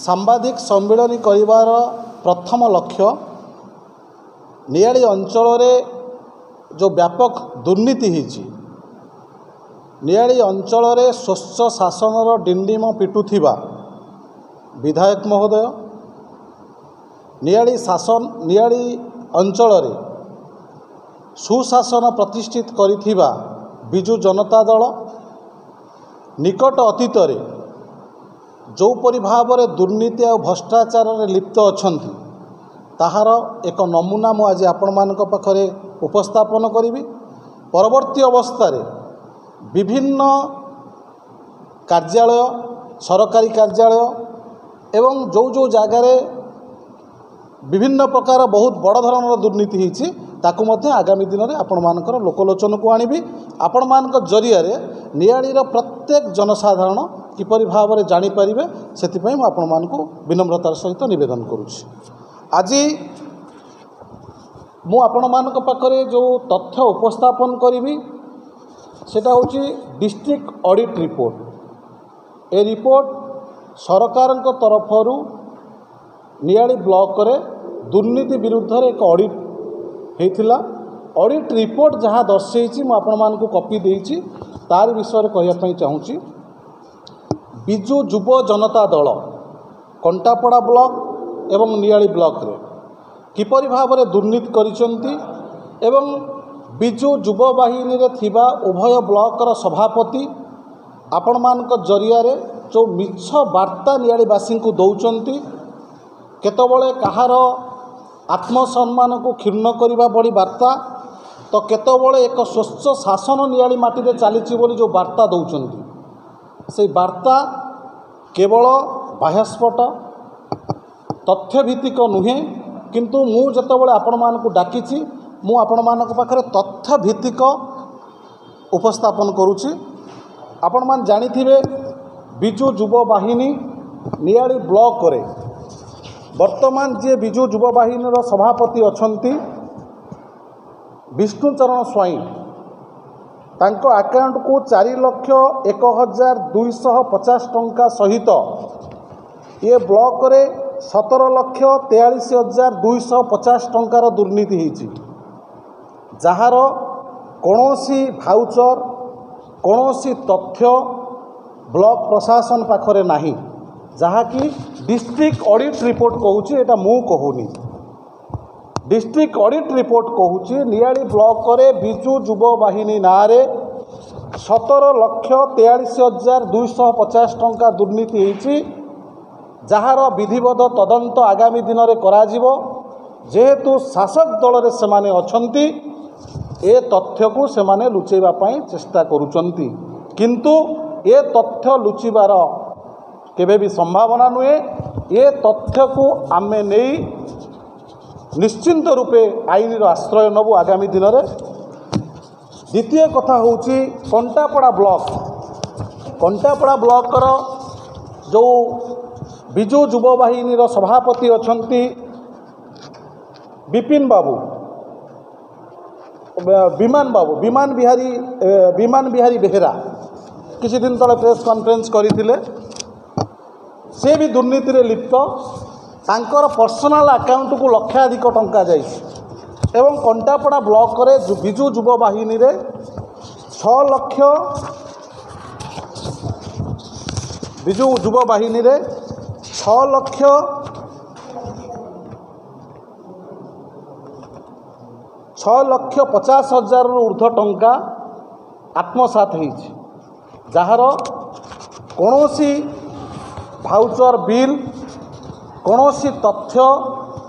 सांबादिक सम्मिलन करिवार प्रथम लक्ष्य नियाड़ी अंचल जो व्यापक दुर्नीति होती नियाड़ी अंचल स्वच्छ शासन डिंडिम पिटुथिबा विधायक महोदय नियाड़ी अंचल सुशासन प्रतिष्ठित करिथिबा बिजु जनता दल निकट अतीत जो परि भाव में दुर्नीति और भ्रष्टाचार लिप्त अछंती ताहार एक नमूना मु आज आपण मानक पाखरे उपस्थापन करी। परवर्ती अवस्था विभिन्न कार्यालय सरकारी कार्यालय एवं जो जो जगार विभिन्न प्रकार बहुत बड़ धरणर दुर्नीति होती ताकू मध्य आगामी दिन में आपण मानकर लोकलोचन को आनिबी। आपण मानक जरिया नियाड़ीर प्रत्येक जनसाधारण किपरि भाव में जानीपारे से आपण मानक विनम्रतार सहित निवेदन करुछि। आज मु आपण मानक पाखरे जो तथ्य उपस्थापन करी सेटा होछि डिस्ट्रिक्ट ऑडिट रिपोर्ट। ए रिपोर्ट सरकार तरफरु नियाड़ी ब्लॉक रे दुर्नीति विरुद्ध एक ऑडिट होता। ऑडिट रिपोर्ट जहाँ दर्शे मु आपण मानक कॉपी देइछि तार विषय कहवाई चाहूँगी। बिजु युव जनता दल कंटापड़ा ब्लॉक एवं नियाड़ी ब्लॉक रे किपरि भाव में दुर्नीति करिसंती एवं बिजु युव बाहिनी रे थिबा उभय ब्लॉकर सभापति आपण मानक जरिया रे जो मिछ वार्ता नियाड़ीवासी को दौरान केतबले कहार आत्मसम्मान को क्षुण्ण करने बड़ी वार्ता तो केतबले एक स्वच्छ शासन नियाड़ी माटी चली बोली जो वार्ता दौरान से वार्ता केवल बाह्यस्फोट तथ्यभित्तिक नुहे किंतु मु जतबले आपण मानक डाकिछि मु आपण मानक पाखरे तथ्यभित्तिक उपस्थापन करुछि। आपण मान जानिथिबे बिजु युव बाहिनी नियाड़ी ब्लॉक करे वर्तमान जे बिजु युव बाहिनी सभापति अछंती विष्णुचरण स्वाई तांको अकाउंट को 4,01,250 टंका सहित ये ब्लॉक रे 17,43,250 टंकार दुर्नीति होती जार कौनसी भाउचर कौनसी तथ्य ब्लॉक प्रशासन पाखरे नहीं जहाँकि डिस्ट्रिक्ट ऑडिट रिपोर्ट कहूँ एटा मु कहूनी। डिस्ट्रिक्ट ऑडिट रिपोर्ट कहूँ नियाड़ी ब्लॉक रे बिजु युव बाहिनी नारे 17,43,250 टंका दुर्नीति होती जार विधिवत तदंत आगामी दिन में कराजिबो। जेहेतु शासक दल रे सेमाने अछंती ए तथ्य को सेमाने लुचेबा पई चेष्टा करुचंती किंतु ए तथ्य लुचिबार केबे भी संभावना नुहे। ये तथ्य को आमे नहीं निश्चिंत रूपे आईन आश्रय नबू आगामी दिन में। द्वितीय कथा होची कंटापड़ा ब्लॉकर जो बिजु युव बाहिनी सभापति अछंती विपिन बाबू विमान बिहारी बेहेरा किसी दिन तले प्रेस कॉन्फ्रेंस करथिले से भी दुर्नीति रे लिप्त तांकर पर्सनल अकाउंट को लक्षाधिक टंका जाइछि एवं कंटापड़ा ब्लॉक रे बिजु युव बाहिनी रे 6 लाख बिजु युव बाहिनी रे 6,50,000 ऊर्ध्व टंका आत्मसात होइछि जार कौनसी भाउचर बिल कौनसी तथ्य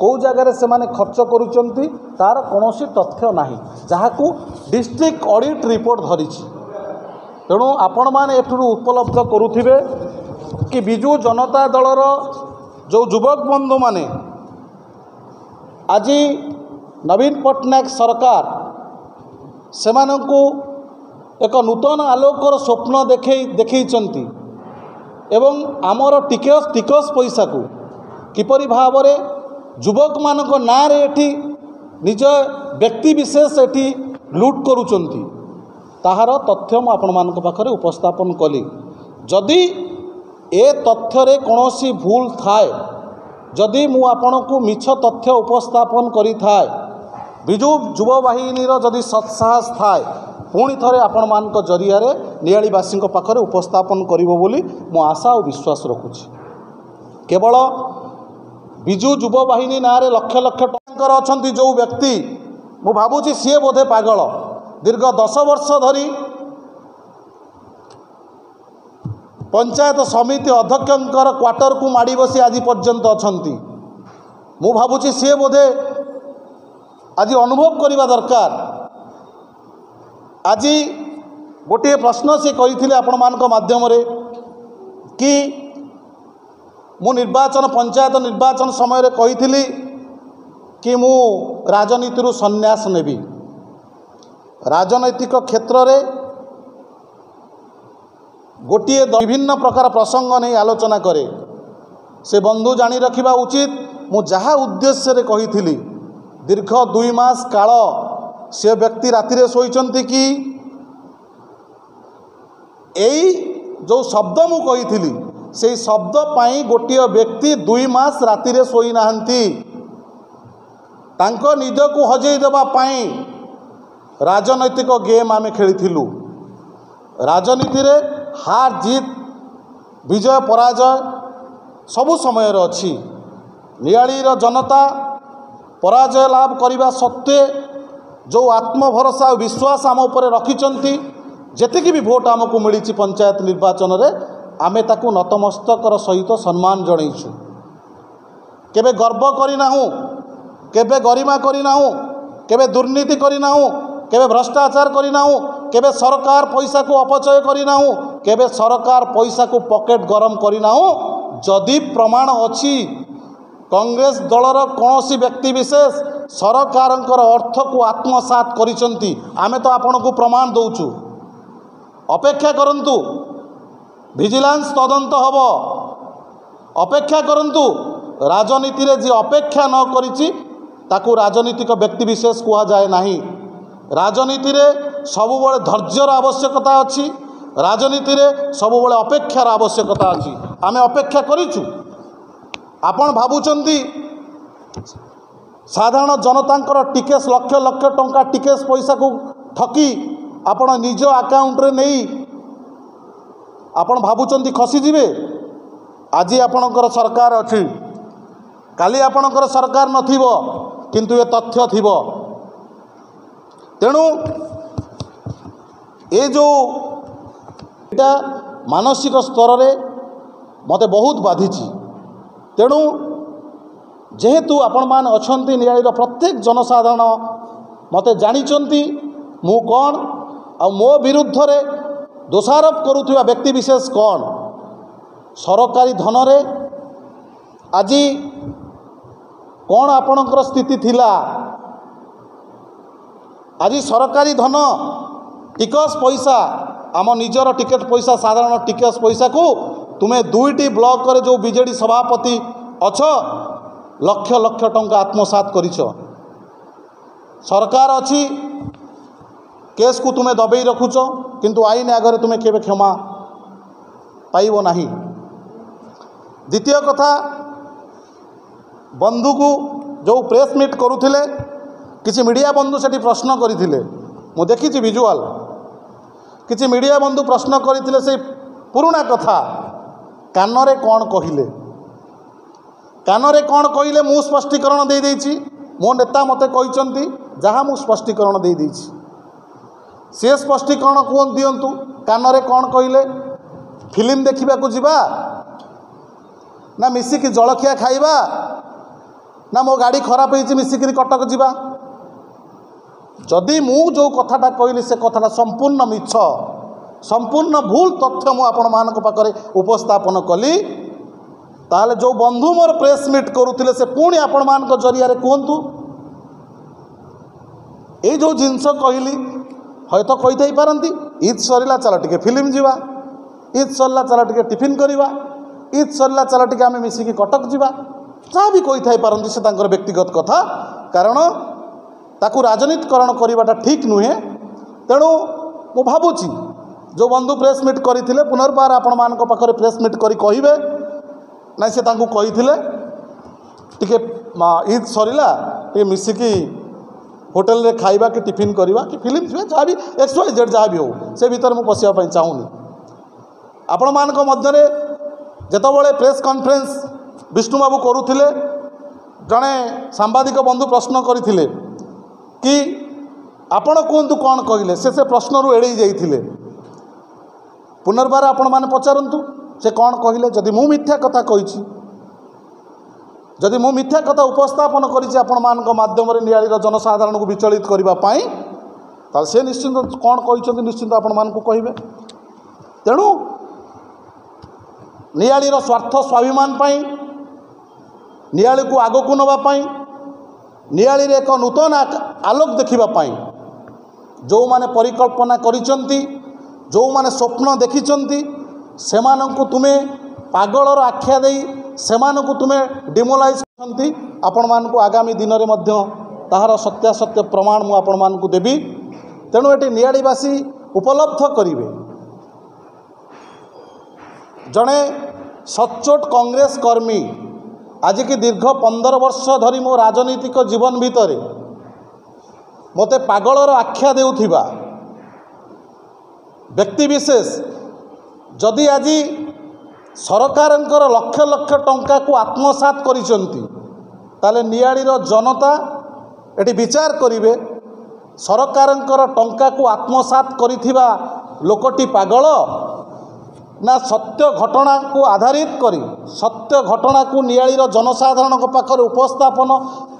कौ जगार से माने खर्च करुचंती तार कौनसी तथ्य नाही जहाँकू डिस्ट्रिक्ट ऑडिट रिपोर्ट धरिछि। तेणु आपण माने एठुरु उपलब्ध करुथिबे कि बिजु जनता दलर जो युवक बंधु माने आज नवीन पट्टनायक सरकार सेमानंकु एक नूतन आलोकर स्वप्न देखैचंती एवं आमर टिकस पैसा को किपरि भाव में युवक मानक नारे एठी निज व्यक्ति विशेष एठी लूट करुचंती ताहार तथ्य मु आपण मानक पाखरे उपस्थापन कली। जदि ए तथ्य कौनसी भूल थाए जदि मु आपणको मिछ तथ्य उपस्थापन करि थाए विजु युवा बाहिनी जदि सत्साहस थाए पुणी थे आपण मान जरिया नियालीवासी पाखे उपस्थापन करिवो बोली मु आशा और विश्वास रखुछि। केवल विजु युवा बाहिनी ना लक्ष लक्ष टंकर अछंती जो व्यक्ति मु भावुछि सी बोधे पागल दीर्घ 10 वर्ष धरी पंचायत समिति अध्यक्षर क्वार्टर को माड़ी बसी आज पर्यंत अछंती मु भावुछि सी बोधे आज अनुभव करने दरकार। आज गोटे प्रश्न से कही आपण मानक माध्यम कि मु निर्वाचन पंचायत निर्वाचन समय कही कि मु राजनीति संन्यास नेबी राजनैतिक क्षेत्र में गोटे विभिन्न प्रकार प्रसंग नहीं आलोचना करे से बंधु जानी रखिबा उचित मु जहाँ उद्देश्य कही दीर्घ 2 मास काल से व्यक्ति राति शोइचंती कि एई जो शब्द मु कही से शब्द पाई गोटे व्यक्ति 2 मास राति शोई नाहंती तांको निज को हजई देबा पाई राजनैतिक गेम आमे खेलिथिलु। राजनीति रे हार जीत विजय पराजय सबु समय अच्छी नियाली जनता पराजय लाभ करने सत्वे जो आत्मभरोसा और विश्वास आम उपर रखिंट जेतिकी भी भोट आमको मिली पंचायत निर्वाचन रे आमे ताकू नतमस्तकर सहित सम्मान जनईछु केबे गर्व करिनाहु केबे गरिमा करिनाहु केबे दुर्नीति करिनाहु केबे भ्रष्टाचार करिनाहु केबे सरकार पैसा को अपचय करिनाहु केबे सरकार पैसा को पॉकेट गरम करिनाहु जदि प्रमाण अछि कांग्रेस दलर कौनसी व्यक्ति विशेष सरकारंकर अर्थ को आत्मसात करिसंती आमे तो आपन को प्रमाण दउछु अपेक्षा करंतु विजिलेंस तदंत हबो अपेक्षा करंतु राजनीति रे जे अपेक्षा न करिछि ताकू राजनीतिक व्यक्ति विशेष कुआ जाए नाही राजनीति रे सबुबले धैर्यर आवश्यकता अछि राजनीति रे सबुबले अपेक्षार आवश्यकता अछि आमे अपेक्षा करिछु आपण भाबुचंती साधारण जनतांकर टिकेस लक्ष लक्ष टंका टिकेस पैसा को ठकी आपण निज अकाउंट रे नहीं आपण भाबुचंती खसी जिवे आज आपणकर सरकार अछि काली आपणकर सरकार नथिबो किंतु ये तथ्य थिबो तेणु ये जो एटा मानसिक स्तर रे मते बहुत बाधिची तेणु जेहेतु आपण मान अछंती नियालीर प्रत्येक जनसाधारण मते जानिचंती मु कौन आ मो विरुद्ध रे दोषारोप करुवा व्यक्ति विशेष कौन सरकारी धन रे आज कौन आपणकर स्थिति थिला आज सरकारी धन टिकस पैसा आम निजर टिकेट पैसा साधारण टिकस पैसा को तुम्हें 2टी ब्लॉक रे जो बीजेडी सभापति अछ लक्ष लक्ष टंका आत्मसात करिछ सरकार अछि केस को तुम्हें दबई रखुच किंतु आईन आगे तुम्हें केबे क्षमा पाइबो नाही। द्वितीय कथा बंधु को जो प्रेस मीट करुथिले किसी मीडिया बंधु सेठी प्रश्न करथिले मु देखिछि विजुअल किसी मीडिया बंधु प्रश्न करथिले से पुराना कथा कानरे कौन कहिले कानरे कौन कहिले मु स्पष्टीकरण दे देछि मो नेता मते कहिसंती जहाँ मु स्पष्टीकरण दे देछि से स्पष्टीकरण कौन दियंतु कानरे कौन कहिले फिल्म देखिबा को जिबा ना मिसिकी जलखिया खाइबा ना मो गाड़ी खराब होइछि मिसिकी कटक जिबा जदि मु जो कथाटा कहली से कथाटा संपूर्ण मिछ संपूर्ण भूल तथ्य मु आपण मानक पाखरे उपस्थापन कली ताले जो बंधु मोर प्रेस मीट करुथिले से पुणी आपण मानक जरिया रे कहंतु ए जो जिनस कहली हयतो कहि थई पारंती ईद सरिला चल टिके फिल्म जीवा ईद सरला चल टिके टिफिन करिवा ईद सरला चल टिके आमे मिसिकी कटक जीवा जहाँ भी कही पारती से तांकर व्यक्तिगत कथा कारण ताकू राजनीतिकरण करवाटा ठीक नुहे तेणु मु भावुची जो बंधु प्रेस मीट करते पुनर्बार आपण मान पाखरे प्रेस मीट करी कहिबे ना से तांकू कहिथिले टिके ईद सरिला टे मिसिकी होटेल रे खाइबा कि टिफिन करवा कि फिल्म थी जहाँ भी XYZ जहाँ भी हो से भीतर मुझे पशिया चाहूनी आपण मान मध्य जेतबले प्रेस कॉन्फ्रेंस विष्णुबाबू करुले जड़े सांबादिक बंधु प्रश्न करते कि आपण कहतु कौन कहले से प्रश्न एड़े जाइए पुनर्बार आपण मैंने पचारतु से कौन कहले जदि मु मिथ्या कथा कही जदि मु मिथ्या कथा उपस्थापन करध्यम नियालीर जनसाधारण को विचलित करने से निश्चिंत कौन कहते निश्चिंत आपण मानक कहे तेणु नियालीर स्वार्थ स्वाभिमान नियाली को आग को नापी नियाली एक नूतन आलोक देखापी जो माने परिकल्पना करिसंती जो माने स्वप्न देखिसंती सेमानंकु तुमे पागलर आख्या देई सेमानंकु तुमे डिमोलाइज करंती आपण मानकु आगामी दिन रे मध्य ताहार सत्यासत्य प्रमाण मु आपण मानकु देबी तेणु एटी नियालीवासी उपलब्ध करिवे जड़े सचोट कांग्रेस कर्मी आज की दीर्घ 15 वर्ष धरी मो राजनीतिक जीवन भितर मते पागलर आख्या देउथिबा व्यक्तिविशेष जदि आज सरकारंकर लक्ष लक्ष टंका को आत्मसात करिसंती ताले नियालीर जनता एटी विचार करिवे सरकारंकर टंका को आत्मसात करिथिबा लोकटी पागल ना सत्य घटना को आधारित करी सत्य घटना को नियालीर जनसाधारण पाखरे उपस्थापन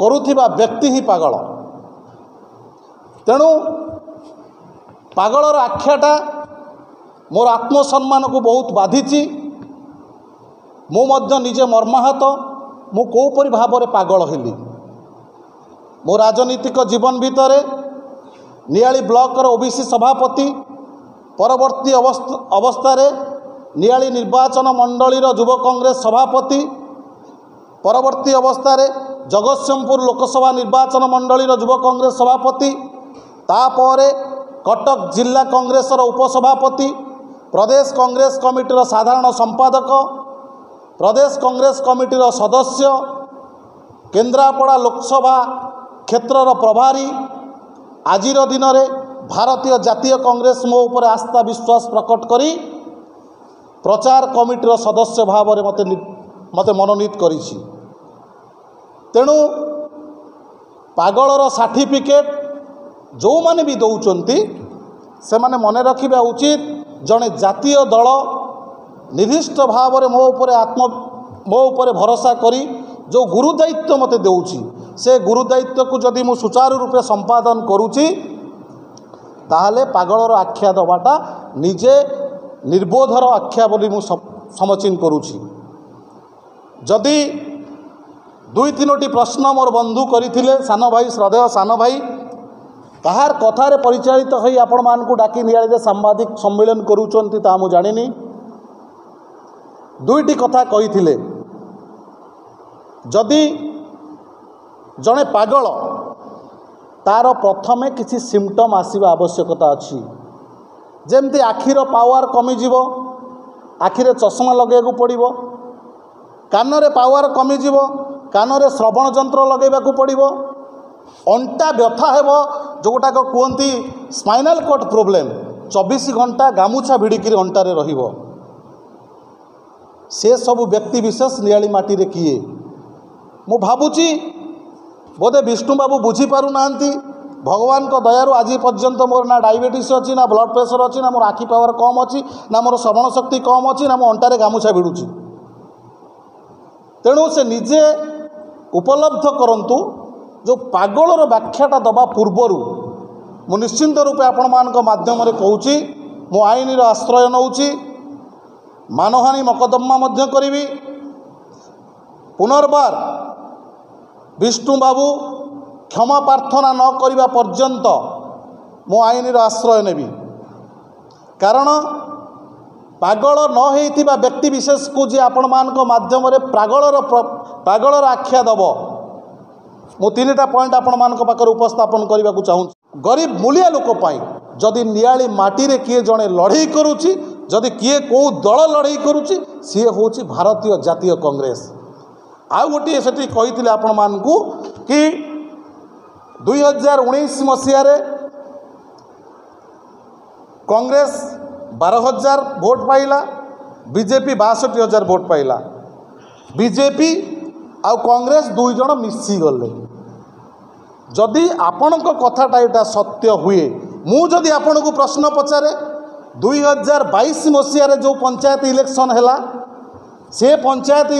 करुथिबा व्यक्ति ही पागल तेणु पागलर आख्याटा मोर आत्मसम्मान को बहुत बाधिची मु मध्य निजे मर्माहत मु कोपरी भाव में पागल हेली मो राजनीतिक जीवन भितर नियाली ब्लॉकर ओबीसी सभापति परवर्ती अवस्था नियाली निर्वाचन मंडलीर युव कांग्रेस सभापति परवर्ती अवस्था जगतसिंहपुर लोकसभा निर्वाचन मंडलीर युव कांग्रेस सभापति तापर कटक जिला कांग्रेसर उपसभापति प्रदेश कांग्रेस कमिटीर साधारण संपादक प्रदेश कांग्रेस कमिटीर सदस्य केन्द्रापड़ा लोकसभा क्षेत्रर प्रभारी आजिर दिन में भारतीय जातीय कांग्रेस मो उपर आस्था विश्वास प्रकट करी प्रचार कमिटीर सदस्य भाव में मते मनोनीत करिछि तेणु पागलर सर्टिफिकेट जो माने भी दौरान से माने मने रखिबा उचित जड़े जातीय दल निर्दिष्ट भाव में मो उपर भरोसा करी जो गुरुदायित्व मते देउछि से गुरुदायित्व को जदि मु सुचारू रूपे संपादन करुछि ताहले पागलर आख्या दबाटा निजे निर्बोधर आख्या बोली मु समचीन करुछि जदि 2-3टी प्रश्न मोर बंधु करथिले सान भाई श्रद्धेय सान भाई कहार कथार परिचालित होई आपण मान को डाकी नियाली सांबादिक सम्मेलन करूचंती ता मु जानिनी 2टी कथा कहिथिले जदि जड़े पागल तार प्रथमे किसी सिम्पटम आसवा आवश्यकता अच्छी जेमती आखिर पावर कमिजिव आखिरे चश्मा लगे पड़ो कान पावर कमिजिव कान श्रवण जंत्र लगेगा पड़ो अंटा व्यथा हेब जोटाक कहती स्पाइनल कट प्रोब्लेम 24 घंटा गामुछा भिड़िकी अंटारे रहिबो से सबु व्यक्ति विशेष नियाली माटी रे किए मु भाबुची बोधे विष्णु बाबू बुझी पारु नांती भगवान को दयारु आज पर्यंत मोर ना डायबिटीज अच्छी ना ब्लड प्रेशर अच्छी ना मोर आखि पावर कम अच्छी ना मोर श्रवण शक्ति कम अच्छी ना मो अंटारे गामुछा भिड़ुची तेणु से निजे उपलब्ध करंतु जो पागलर व्याख्याटा दबा पूर्वर मु निश्चिंत रूपे आपण मान माध्यम कहूँ मु आईन आश्रय नौची मानहानि मकदमा मध्य करी पुनर्बार विष्णु बाबू क्षमा प्रार्थना न करने पर्यंत मु आईन आश्रय नेबी कारण पागल न होइथिबा व्यक्ति विशेष को जी आपण मान माध्यम पागलर आख्या दब मु 3टा पॉइंट आपण मान पाखर उपस्थापन करने को चाहूँ गरीब मूलिया लोक जदि नियाली माटी किए जड़े लड़ई करुच्ची जदि किए कौ दल लड़ई करुच्ची सी हूँ भारतीय जातीय कांग्रेस। आउ गोटे से कही आपण मानू कि 2019 मसीह कांग्रेस 12,000 भोट पाइला, बीजेपी 62,000 भोट पाइला। बीजेपी आउ कांग्रेस दुई जन मिसीगले। जदि आपण कथाटा यहाँ सत्य हुए मु जदि आपण को प्रश्न पचारे 2022 मसीह जो पंचायत इलेक्शन है से पंचायत